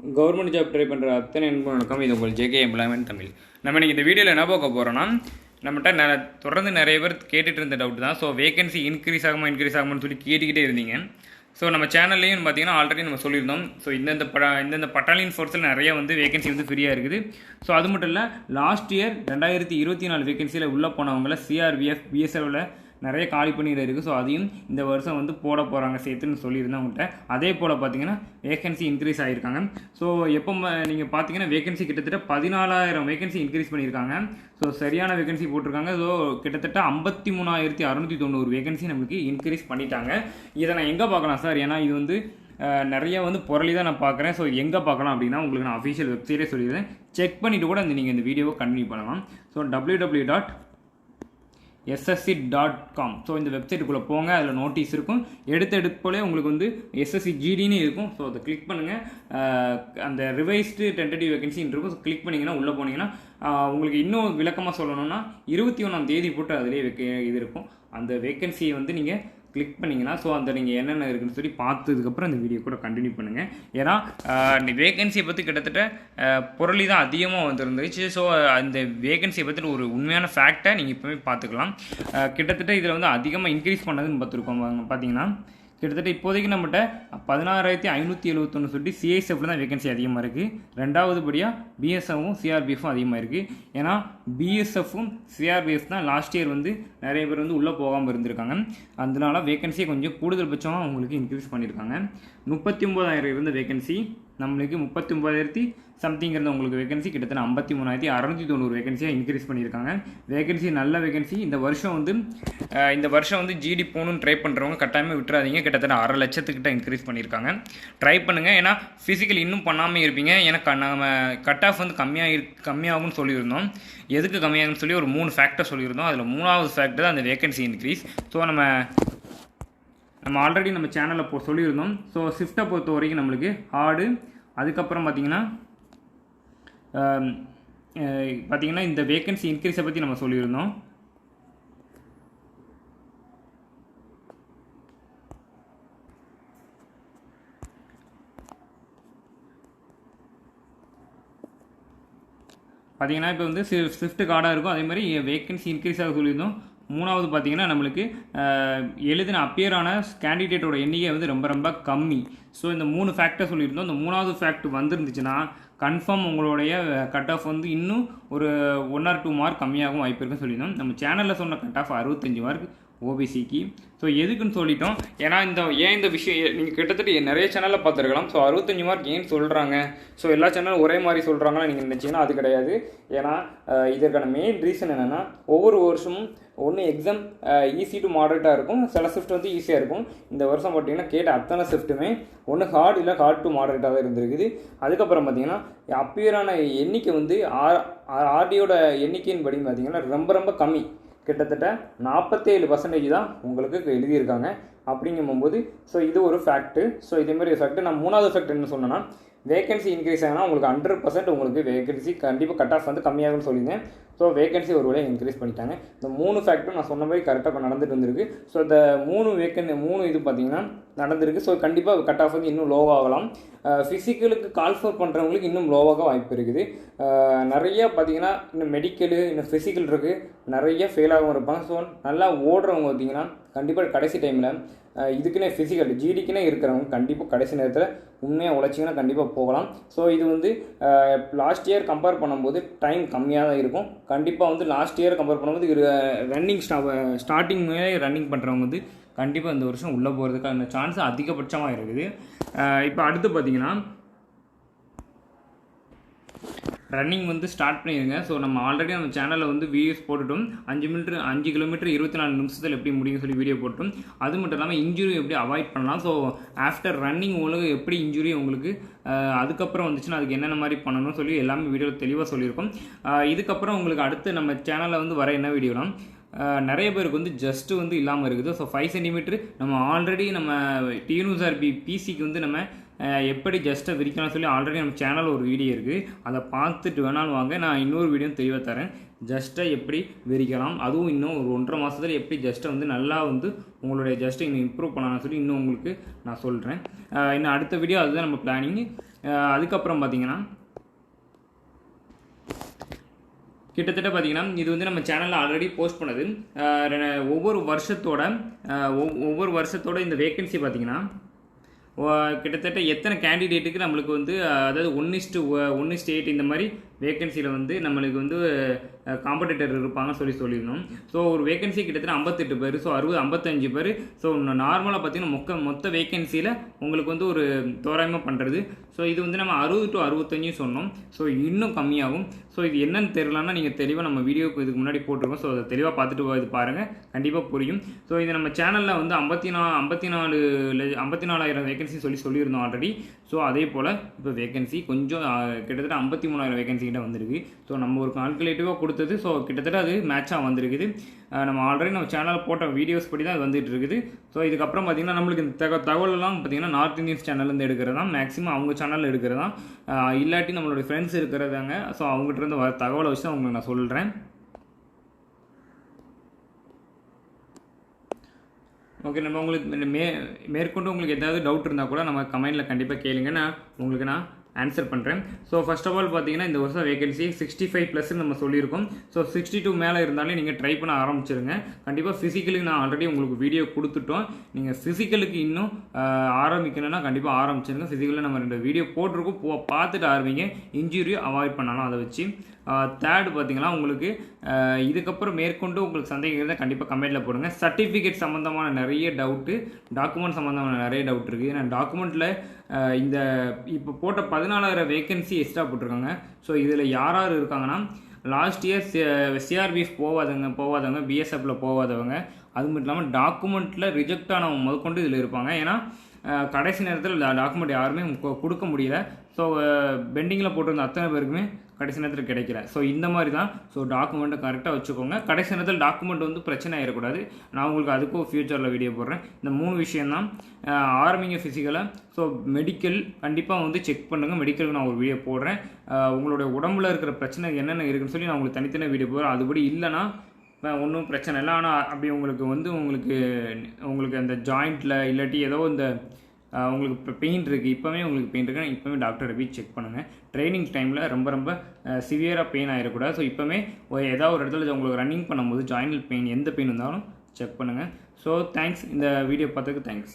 Government job try பண்ணுற அத்தனை நண்பர்களுக்கும் இது உங்கள் ஜேகே எம்ப்ளாய்மெண்ட் தமிழ். நம்ம இன்றைக்கி இந்த வீடியோவில் என்ன பார்க்க போகிறோன்னா, நம்மகிட்ட தொடர்ந்து நிறைய பேர் கேட்டுட்டு இருந்த டவுட் தான். ஸோ வேகன்சி இன்க்ரீஸ் ஆகுமான்னு சொல்லி கேட்டுக்கிட்டே இருந்தீங்க. ஸோ நம்ம சேனல்லையும் பார்த்தீங்கன்னா ஆல்ரெடி நம்ம சொல்லியிருந்தோம். ஸோ இந்தந்த பட்டாலியன் ஃபோர்ஸில் நிறைய வேகன்சி ஃப்ரீயாக இருக்குது. ஸோ அது மட்டும் இல்லை, லாஸ்ட் இயர் 2024 வேகன்சியில் உள்ளே போனவங்கள சிஆர்பிஎஃப் பிஎஸ்எஃப்ல நிறைய காலி பண்ணியில் இருக்குது. ஸோ அதையும் இந்த வருஷம் போட போகிறாங்க சேர்த்துன்னு சொல்லியிருந்தேன் அவங்கள்ட்ட. அதே போல் பார்த்தீங்கன்னா வேகன்சி இன்க்ரீஸ் ஆகியிருக்காங்க. ஸோ எப்போ நீங்கள் பார்த்தீங்கன்னா வேகன்சி கிட்டத்தட்ட 14,000 வேகன்சி இன்க்ரீஸ் பண்ணியிருக்காங்க. ஸோ சரியான வேகன்சி போட்டிருக்காங்க. ஸோ கிட்டத்தட்ட 53,690 வேகன்சி நம்மளுக்கு இன்க்ரீஸ் பண்ணிட்டாங்க. இதை நான் எங்கே பார்க்கலாம் சார்? ஏன்னா இது நிறைய புரளி தான் நான் பார்க்குறேன். ஸோ எங்கே பார்க்கலாம் அப்படின்னா, உங்களுக்கு நான் அஃபிஷியல் வெப்சைட்டே சொல்லிடுறேன். செக் பண்ணிவிட்டு கூட நீங்கள் இந்த வீடியோவை கண்டினியூ பண்ணலாம். So www.ssc.com. ஸோ இந்த வெப்சைட்டுக்குள்ளே போங்க. அதில் நோட்டீஸ் இருக்கும். எடுப்போலே உங்களுக்கு எஸ்எஸ்சி ஜிடின்னு இருக்கும். ஸோ அதை கிளிக் பண்ணுங்கள். அந்த ரிவைஸ்டு டென்டேட்டிவ் வேகன்சின்னு இருக்கும். ஸோ கிளிக் பண்ணிங்கன்னா உள்ளே போனீங்கன்னா உங்களுக்கு இன்னும் விளக்கமாக சொல்லணும்னா 21ஆம் தேதி போட்டு அதிலே இது இருக்கும். அந்த வேகன்சியை நீங்கள் கிளிக் பண்ணிங்கன்னா, ஸோ அந்த நீங்கள் என்னென்ன இருக்குன்னு சொல்லி பார்த்ததுக்கப்புறம் இந்த வீடியோ கூட கண்டினியூ பண்ணுங்கள். ஏன்னா வேகன்சியை பற்றி கிட்டத்தட்ட பொருளி தான் அதிகமாக வந்துருந்துச்சு. ஸோ அந்த வேகன்சியை பற்றி ஒரு உண்மையான ஃபேக்டை நீங்கள் இப்போவே பார்த்துக்கலாம். கிட்டத்தட்ட இதில் அதிகமாக இன்க்ரீஸ் பண்ணதுன்னு பார்த்துருக்கோம். பார்த்தீங்கன்னா கிட்டத்தட்ட இப்போதைக்கு நம்மகிட்ட 16,571 சொல்லி சிஐஎஸ்எஃப்ல தான் வேகன்சி அதிகமாக இருக்குது. ரெண்டாவதுபடியாக பிஎஸ்எஃப்பும் சிஆர்பிஎஃப்பும் அதிகமாக இருக்குது. ஏன்னா பிஎஸ்எஃப்பும் சிஆர்பிஎஃப் தான் லாஸ்ட் இயர் நிறைய பேர் உள்ளே போகாமல் இருந்திருக்காங்க. அதனால வேகன்சியை கொஞ்சம் கூடுதல் பட்சமாக அவங்களுக்கு இன்க்ரீஸ் பண்ணியிருக்காங்க. 39,000 இருந்த வேகன்சி நம்மளுக்கு 39,000 சம்திங் இருந்த உங்களுக்கு வேகன்சி கிட்டத்தட்ட 53,690 வேகன்சியாக இன்க்ரீஸ் பண்ணியிருக்காங்க. வேகன்சி நல்ல வேகன்சி. இந்த வருஷம் ஜிடி போகணுன்னு ட்ரை பண்ணுறவங்க கட்டாயமாக விட்டுறாதீங்க. கிட்டத்தட்ட 1.5 லட்சத்துக்கிட்ட இன்க்ரீஸ் பண்ணியிருக்காங்க. ட்ரை பண்ணுங்கள். ஏன்னா ஃபிசிக்கல் இன்னும் பண்ணாமல் இருப்பீங்க. ஏன்னா நம்ம கட் ஆஃப் கம்மியாகும்னு சொல்லியிருந்தோம். எதுக்கு கம்மியாகும்னு சொல்லி ஒரு 3 ஃபேக்டர் சொல்லியிருந்தோம். அதில் 3வது ஃபேக்டர் தான் அந்த வேகன்சி இன்க்ரீஸ். ஸோ நம்ம ஆல்ரெடி நம்ம சேனலில் சொல்லியிருந்தோம். ஸோ ஷிஃப்ட்டை பொறுத்த வரைக்கும் நம்மளுக்கு ஹார்டு, அதுக்கப்புறம் பார்த்தீங்கன்னா இந்த வேகன்சி இன்க்ரீஸை பற்றி நம்ம சொல்லியிருந்தோம். பார்த்தீங்கன்னா இப்போ ஷிஃப்ட் கார்டாக இருக்கும். அதே மாதிரி வேகன்சி இன்க்ரீஸ் ஆக சொல்லியிருந்தோம். 3வது பார்த்தீங்கன்னா நம்மளுக்கு எழுதின அப்பியரான கேண்டிடேட்டோட எண்ணிக்கை ரொம்ப ரொம்ப கம்மி. ஸோ இந்த 3 ஃபேக்டர் சொல்லியிருந்தோம். இந்த 3வது ஃபேக்ட் வந்துருந்துச்சுன்னா கன்ஃபார்ம் உங்களுடைய கட் ஆஃப் இன்னும் ஒரு 1 or 2 மார்க் கம்மியாகவும் வாய்ப்பு இருக்குன்னு சொல்லியிருந்தோம். நம்ம சேனலில் சொன்ன கட் ஆஃப் 65 மார்க் ஓபிசிக்கு. ஸோ எதுக்குன்னு சொல்லிட்டோம். ஏன்னா இந்த விஷயம் நீங்கள் கிட்டத்தட்ட நிறைய சேனலில் பார்த்துருக்கலாம். ஸோ 65 மார்க் ஏன் சொல்கிறாங்க? ஸோ எல்லா சேனலும் ஒரே மாதிரி சொல்கிறாங்கன்னு நீங்கள் நினச்சிங்கன்னா அது கிடையாது. ஏன்னா இதற்கான மெயின் ரீசன் என்னென்னா, ஒவ்வொரு வருஷமும் ஒன்று எக்ஸாம் ஈஸி டு மாடரேட்டாக இருக்கும். சில ஷிஃப்ட் ஈஸியாக இருக்கும். இந்த வருஷம் பார்த்தீங்கன்னா கேட்ட அத்தனை ஷிஃப்ட்டுமே ஒன்று ஹார்ட் இல்லை ஹார்ட் டு மாடரேட்டாக தான் இருந்திருக்குது. அதுக்கப்புறம் பார்த்தீங்கன்னா அப்பியரான எண்ணிக்கை ஆர்டியோட எண்ணிக்கையின் படி பார்த்தீங்கன்னா ரொம்ப ரொம்ப கம்மி. கிட்டத்தட்ட 47% தான் உங்களுக்கு எழுதியிருக்காங்க. அப்படிங்கும்போது ஸோ இது ஒரு ஃபேக்ட்டு. ஸோ இதேமாதிரி ஃபேக்ட்டு. நான் 3வது ஃபேக்ட் என்ன சொன்னேன்னா, வேகன்சி இன்க்ரீஸ் ஆகினா உங்களுக்கு 100% உங்களுக்கு வேகன்சி கண்டிப்பாக கட் ஆஃப் கம்மியாகும்னு சொல்லியிருந்தேன். ஸோ வேகன்சி ஒரு வேலையை இன்க்ரீஸ் பண்ணிட்டாங்க. இந்த 3 ஃபேக்டரும் நான் சொன்ன மாதிரி கரெக்டாக நடந்துட்டு வந்திருக்கு. ஸோ இந்த 3 இது பார்த்தீங்கன்னா நடந்திருக்கு. ஸோ கண்டிப்பாக கட் ஆஃப் இன்னும் லோவாகலாம். ஃபிசிக்கலுக்கு கால் ஃபோர் பண்ணுறவங்களுக்கு இன்னும் லோவாக வாய்ப்பு இருக்குது. நிறைய பார்த்தீங்கன்னா இன்னும் மெடிக்கலு இன்னும் ஃபிசிக்கல் இருக்குது. நிறைய ஃபெயிலாகவும் இருப்பாங்க. ஸோ நல்லா ஓடுறவங்க பார்த்தீங்கன்னா கண்டிப்பாக கடைசி டைமில் இதுக்குன்னே ஃபிசிக்கல் ஜிடிக்குன்னே இருக்கிறவங்க கண்டிப்பாக கடைசி நேரத்தில் உண்மையாக உழைச்சிங்கன்னா கண்டிப்பாக போகலாம். ஸோ இது லாஸ்ட் இயர் கம்பேர் பண்ணும்போது டைம் கம்மியாக தான் இருக்கும். கண்டிப்பாக லாஸ்ட் இயர் கம்பேர் பண்ணும்போது ரன்னிங் ஸ்டார்டிங் ரன்னிங் பண்ணுறவங்க கண்டிப்பாக இந்த வருஷம் உள்ளே போகிறதுக்கான சான்ஸ் அதிகபட்சமாக இருக்குது. இப்போ அடுத்து பார்த்தீங்கன்னா ரன்னிங் ஸ்டார்ட் பண்ணிடுங்க. ஸோ நம்ம ஆல்ரெடி நம்ம சேனலில் வீடியோஸ் போட்டுட்டோம். 5 கிலோமீட்டர் 24 நிமிஷத்தில் எப்படி முடியும்னு சொல்லி வீடியோ போட்டோம். அது மட்டும் இல்லாமல் இன்ஜுரி எப்படி அவாய்ட் பண்ணலாம். ஸோ ஆஃப்டர் ரன்னிங் உங்களுக்கு எப்படி இன்ஜுரி உங்களுக்கு அதுக்கப்புறம் வந்துச்சுன்னா அதுக்கு என்னென்ன மாதிரி பண்ணணும்னு சொல்லி எல்லாமே வீடியோவில் தெளிவாக சொல்லியிருக்கோம். இதுக்கப்புறம் உங்களுக்கு அடுத்து நம்ம சேனலில் வர என்ன வீடியோனா, நிறைய பேருக்கு ஜஸ்ட்டு இல்லாமல் இருக்குது. ஸோ 5 சென்டிமீட்டர் நம்ம ஆல்ரெடி நம்ம டிஎன்யூஎஸ்ஆர்பி பிசிக்கு நம்ம எப்படி ஜஸ்ட்டை விரிக்கலாம்னு சொல்லி ஆல்ரெடி நம்ம சேனலில் ஒரு வீடியோ இருக்குது, அதை பார்த்துட்டு வேணாலும் வாங்க. நான் இன்னொரு வீடியோ தெளிவாக தரேன், ஜஸ்ட்டை எப்படி விரிக்கலாம், அதுவும் இன்னும் ஒரு 1.5 மாதத்தில் எப்படி ஜஸ்ட்டை வந்து நல்லா வந்து உங்களுடைய ஜஸ்ட்டை இன்னும் இம்ப்ரூவ் பண்ணலாம்னு சொல்லி இன்னும் உங்களுக்கு நான் சொல்கிறேன். இன்னும் அடுத்த வீடியோ அதுதான் நம்ம பிளானிங். அதுக்கப்புறம் பார்த்தீங்கன்னா கிட்டத்தட்ட பார்த்தீங்கன்னா இது வந்து நம்ம சேனலில் ஆல்ரெடி போஸ்ட் பண்ணது. ஒவ்வொரு வருஷத்தோட இந்த வேக்கன்சி பார்த்தீங்கன்னா கிட்டத்தட்ட எத்தனை கேண்டிடேட்டுக்கு நம்மளுக்கு வந்து அதாவது 1:8 இந்த மாதிரி வேக்கன்சியில் வந்து நம்மளுக்கு வந்து காம்படிட்டர் இருப்பாங்கன்னு சொல்லியிருந்தோம். ஸோ ஒரு வேக்கன்சி கிட்டத்தட்ட 58 பேர், ஸோ 55 பேர். ஸோ நார்மலாக பார்த்தீங்கன்னா மொத்த வேக்கன்சியில் உங்களுக்கு வந்து ஒரு தோராயமாக பண்ணுறது. ஸோ இது வந்து நம்ம 60 to 65 சொன்னோம். ஸோ இன்னும் கம்மியாகும். ஸோ இது என்னன்னு தெரியலன்னா நீங்கள் தெளிவாக நம்ம வீடியோக்கு இதுக்கு முன்னாடி போட்டிருக்கோம். ஸோ அதை தெளிவாக பார்த்துட்டு இது பாருங்கள், கண்டிப்பாக புரியும். ஸோ இது நம்ம சேனலில் வந்து 54,000 வேகன்சி சொல்லியிருந்தோம் ஆல்ரெடி. ஸோ அதே போல் இப்போ வேகன்சி கொஞ்சம் கிட்டத்தட்ட 53,000 வேகன்சி கிட்ட வந்திருக்கு. ஸோ நம்ம ஒரு கால்குலேட்டிவாக கொடுத்தது, ஸோ கிட்டத்தட்ட அது மேட்சாக வந்திருக்குது. நம்ம ஆல்ரெடி நம்ம சேனலில் போட்ட வீடியோஸ் படி தான் அது வந்துட்டு இருக்குது. ஸோ இதுக்கப்புறம் பார்த்திங்கன்னா நம்மளுக்கு இந்த தகவலெல்லாம் பார்த்திங்கன்னா நார்த் இந்தியன்ஸ் சேனல்லேருந்து எடுக்கிறது தான், மேக்ஸிமம் அவங்க சேனலில் எடுக்கிறது தான், இல்லாட்டி நம்மளுடைய ஃப்ரெண்ட்ஸ் இருக்கிறதாங்க. ஸோ அவங்ககிட்ட இருந்து வர தகவலை வச்சு தான் உங்களுக்கு நான் சொல்கிறேன். ஓகே, நம்ம உங்களுக்கு மேற்கொண்டு உங்களுக்கு ஏதாவது டவுட் இருந்தால் கூட நம்ம கமெண்டில் கண்டிப்பாக கேளுங்க, நான் உங்களுக்கு நான் ஆன்சர் பண்ணுறேன். ஸோ ஃபர்ஸ்ட் ஆஃப் ஆல் பார்த்தீங்கன்னா இந்த வருஷம் வேகன்சி 65+ நம்ம சொல்லியிருக்கோம். ஸோ 62 மேலே இருந்தாலே நீங்கள் ட்ரை பண்ண ஆரம்பிச்சிருங்க. கண்டிப்பாக ஃபிசிக்கலுக்கு நான் ஆல்ரெடி உங்களுக்கு வீடியோ கொடுத்துட்டோம். நீங்கள் ஃபிசிக்கலுக்கு இன்னும் ஆரம்பிக்கணும்னா கண்டிப்பாக ஆரம்பிச்சிருங்க. ஃபிசிக்கலில் நம்ம 2 வீடியோ போட்டிருக்கோம், பார்த்துட்டு ஆரம்பிங்க. இன்ஜுரியை அவாய்ட் பண்ணலாம் அதை வச்சு. தேர்டு பார்த்தீங்கன்னா உங்களுக்கு இதுக்கப்புறம் மேற்கொண்டு உங்களுக்கு சந்தேகம் இருந்தால் கண்டிப்பாக கமெண்ட்டில் போடுங்க. சர்டிஃபிகேட் சம்மந்தமான நிறைய டவுட்டு, டாக்குமெண்ட் சம்மந்தமான நிறைய டவுட் இருக்குது. ஏன்னா டாக்குமெண்ட்டில் இந்த இப்போ போட்ட 14,000 வேகன்சி எக்ஸ்ட்ரா போட்டிருக்காங்க. ஸோ இதில் யார் இருக்காங்கன்னா லாஸ்ட் இயர் சிஆர்பிஎஃப் போகாதவங்க, பிஎஸ்எஃப்பில் போகாதவங்க, அது மட்டும் இல்லாமல் டாக்குமெண்ட்டில் ரிஜெக்ட் ஆனவங்க முதற்கொண்டு இதில் இருப்பாங்க. ஏன்னா கடைசி நேரத்தில் டாக்குமெண்ட் யாருமே கொடுக்க முடியல. ஸோ பெண்டிங்கில் போட்டிருந்த அத்தனை பேருக்குமே கடைசி நேரத்தில் கிடைக்கல. ஸோ இந்த மாதிரி தான். ஸோ டாக்குமெண்ட்டை கரெக்டாக வச்சுக்கோங்க. கடைசி நேரத்தில் டாக்குமெண்ட் வந்து பிரச்சனை ஆகிடக்கூடாது. நான் உங்களுக்கு அதுக்கும் ஃபியூச்சரில் வீடியோ போடுறேன். இந்த 3 விஷயந்தான். ஆரம்பிங்க ஃபிசிக்கலாக. ஸோ மெடிக்கல் கண்டிப்பாக வந்து செக் பண்ணுங்கள். மெடிக்கலுக்கு நான் ஒரு வீடியோ போடுறேன். உங்களுடைய உடம்புல இருக்கிற பிரச்சனை என்னென்ன இருக்குன்னு சொல்லி நான் உங்களுக்கு தனித்தனியாக வீடியோ போடுறேன். அதுபடி இல்லைனா ஒன்றும் பிரச்சனை இல்லை. ஆனால் அப்படி உங்களுக்கு அந்த ஜாயிண்ட்டில் இல்லாட்டி ஏதோ இந்த உங்களுக்கு இப்போ பெயின் இருக்குது, உங்களுக்கு பெயின் இருக்குன்னா இப்போவே டாக்டரை போய் செக் பண்ணுங்கள். ட்ரைனிங் டைமில் ரொம்ப சிவியராக பெயின் ஆகிடக்கூடாது. ஸோ இப்போவே ஏதாவது ஒரு இடத்துல உங்களுக்கு ரன்னிங் பண்ணும்போது ஜாயிண்டில் பெயின் எந்த பெயின் இருந்தாலும் செக் பண்ணுங்கள். ஸோ தேங்க்ஸ், இந்த வீடியோ பார்த்ததுக்கு தேங்க்ஸ்.